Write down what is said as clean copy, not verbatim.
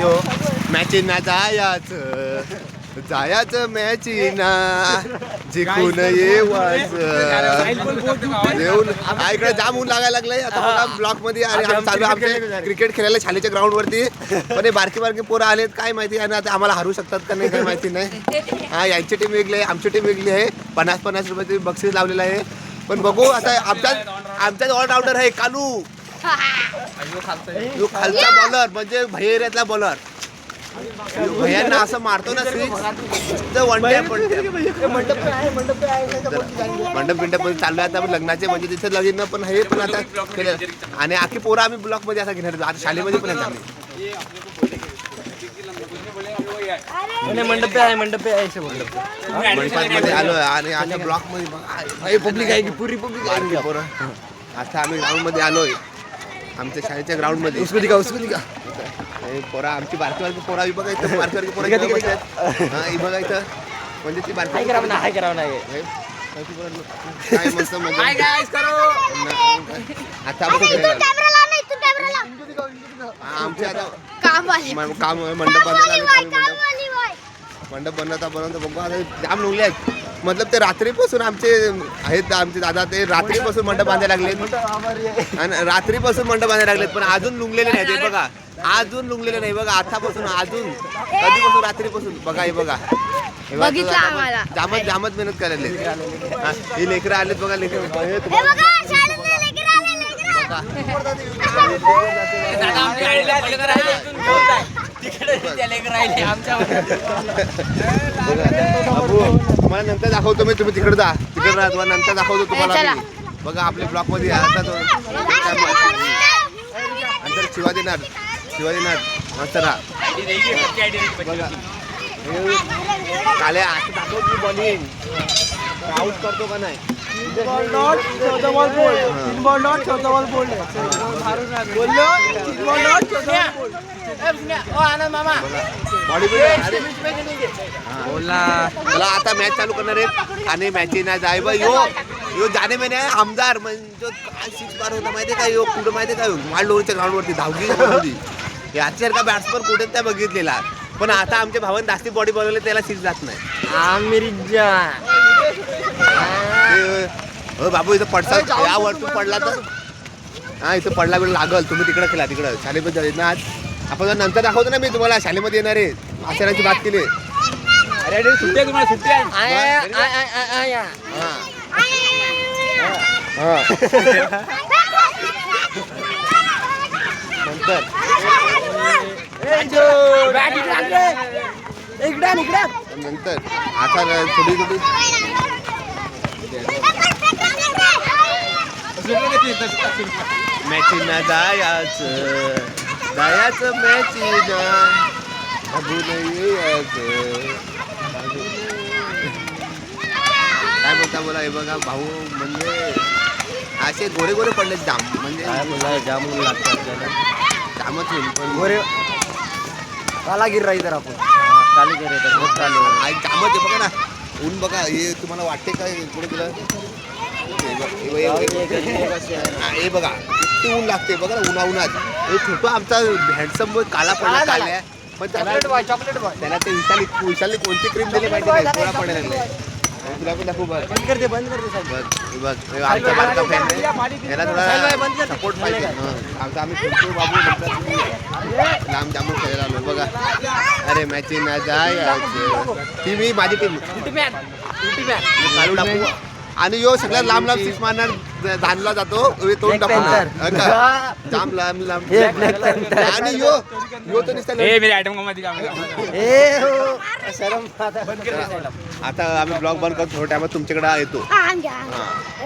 तो मॅचीना जायाचं मॅचीना जिंकून येवाच येऊन इकडे जाम ऊन लागायला लागलंय आता बघा ब्लॉक मध्ये आणि चालू आमचे क्रिकेट खेळायला शाळेच्या ग्राउंड वरती पण हे बारकी पोरं आलेत काय माहिती आणि आता आम्हाला हरू शकतात का नाही काय माहिती नाही. हा यांची टीम वेगळी आहे आमची टीम वेगळी आहे. 50-50 रुपये बक्षीस लावलेलं आहे पण बघू आता आमच्यात ऑलराऊंडर आहे कालू जो खालचा बॉलर म्हणजे भैयातला बॉलर भैयांना असं मारतो ना सिक्स वन डे मंडप मध्ये चालू आहे आता लग्नाचे म्हणजे तिथे लगीन पण हे पण आता केलं आणि आखी पोरं आम्ही ब्लॉक मध्ये आता घेणार आता शाळेमध्ये पण येतात आम्ही मंडपामध्ये आलो आणि आता ब्लॉक मध्ये पब्लिक आहे की पुरी पब्लिक आहे पोरं आता आम्ही ग्राउंड मध्ये आलोय आमच्या शाळेच्या ग्राउंड मध्ये उसकुदी का पोरा आमची बारकी पोरा बघायचं बारकी पोरा ही बघायचं म्हणजे ती बारकी काय मस्त आता आमच्या आता काम मंडप बनवता बघू आता जाम लोकले आहेत मतलब ते रात्रीपासून आमचे आहेत आमचे दादा ते रात्रीपासून मंडप बांधायला लागलेत आणि रात्रीपासून मंडप बांधायला लागलेत पण अजून लुंगलेले नाही ते बघा अजून लुंगलेले नाही बघा आतापासून अजून कधीपासून रात्रीपासून बघा हे बघा जामत मेहनत करायला ही लेकरं आलेत बघा तुम्हाला नंतर दाखवतो मी तुम्ही तिकडे जा तिकडे राहा नंतर दाखवतो तुम्हाला बघा आपल्या ब्लॉक मध्ये नंतर शिवाजीनाथ मस्त राहा काले आता दाखवतो बॉलिंग आउट करतो का नाही मला आता मॅच चालू करणार आहेत आणि मॅची नाही जाय बा यो जाणे महिने आमदार म्हणजे काय 6 बार होता माहितीये का यो कुठं माहितीये का मालडोरीच्या ग्राउंड वरती धावगी होती याच्यासारखा बॅट्समन कुठे त्या बघितलेला पण आता आमच्या भावाने जास्ती बॉडी बनवले त्याला 6 जात नाही बाबू इथं पडसा या वरतून पडला तर हा इथं पडला वेळ लागल तुम्ही तिकडे खेळा तिकडं शाळेमध्ये ना आज आपण नंतर दाखवतो ना मी तुम्हाला शाळेमध्ये येणार आहे आचार्याची बात केली अरे सुट्टी तुम्हाला सुट्टी नंतर आता थोडी मॅचीना जायाचं मॅचीना काय बोलता बोला हे बघा भाऊ म्हणजे असे गोरे पडले जाम म्हणजे जाम लागतात जामच होईल पण गोरे कालागिर राही तर आपण कालागिर जामच आहे बघा ना ऊन बघा हे तुम्हाला वाटते काय पुढे तुला हे बघा किती ऊन लागते बघा ना उन्हात हे छोटं आमचा हँडसम काला पडला काल्या पण त्याला ते विशाली कोणती क्रीम दिली माहिती नाही थोडा पडायला लागले तुला पण दाखवू बंद करते बघ आमचा बारका फॅन आहे याला थोडा सपोर्ट पाहिजे आमचा आम्ही खेळतो बाबू लांब जामून खेळायला आलो बघा अरे मॅची ना जाय ती मी माझी टीम चालू टाकू आणि यो सगळ्यात लांब सिक्स मारणार धानला जातो तोंड टाकून जाम लांब आणि यो तर आता आम्ही ब्लॉग बंद करतो थोड्या टायमात तुमच्याकडे येतो.